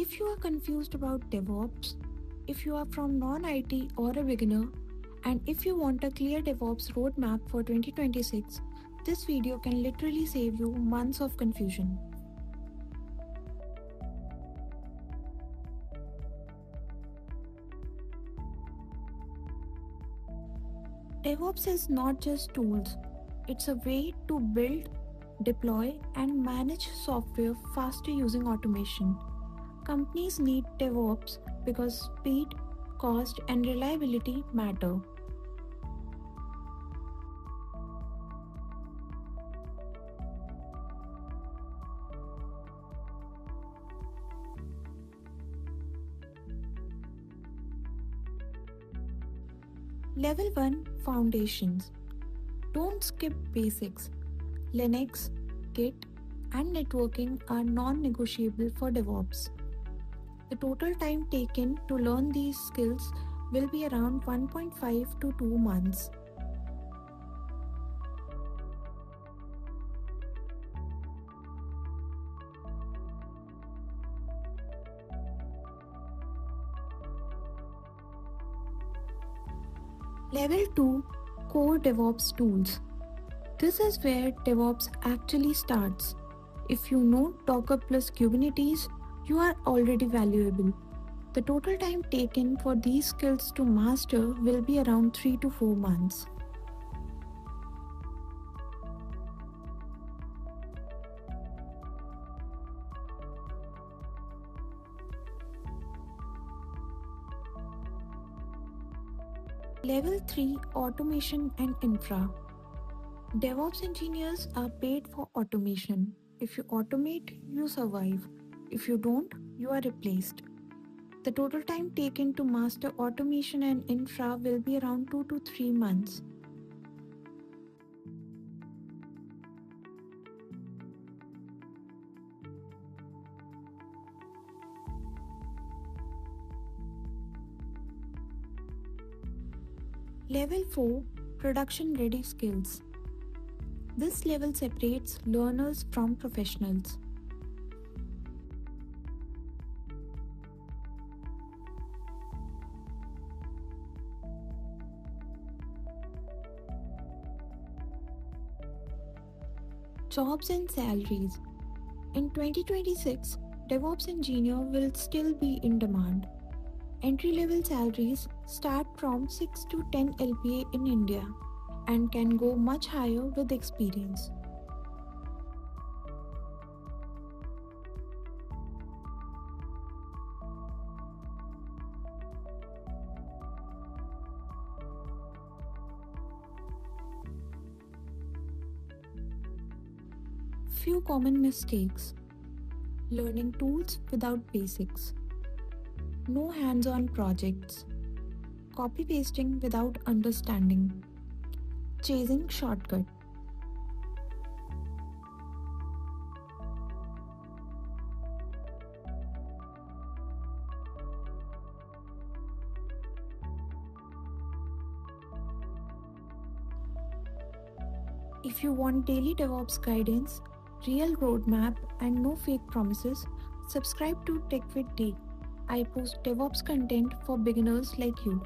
If you are confused about DevOps, if you are from non-IT or a beginner, and if you want a clear DevOps roadmap for 2026, this video can literally save you months of confusion. DevOps is not just tools, it's a way to build, deploy, and manage software faster using automation. Companies need DevOps because speed, cost, and reliability matter. Level 1 Foundations. Don't skip basics. Linux, Git, and networking are non-negotiable for DevOps. The total time taken to learn these skills will be around 1.5 to 2 months. Level 2 Core DevOps Tools. This is where DevOps actually starts. If you know Docker plus Kubernetes, you are already valuable. The total time taken for these skills to master will be around 3 to 4 months. Level 3 Automation and Infra. DevOps engineers are paid for automation. If you automate, you survive. If you don't, you are replaced. The total time taken to master automation and infra will be around 2 to 3 months. Level 4 Production Ready Skills. This level separates learners from professionals. Jobs and salaries. In 2026, DevOps engineer will still be in demand. Entry-level salaries start from 6 to 10 LPA in India and can go much higher with experience. Few common mistakes. Learning tools without basics. No hands-on projects. Copy-pasting without understanding. Chasing shortcut. If you want daily DevOps guidance, real roadmap, and no fake promises, subscribe to TechWithDee. I post DevOps content for beginners like you.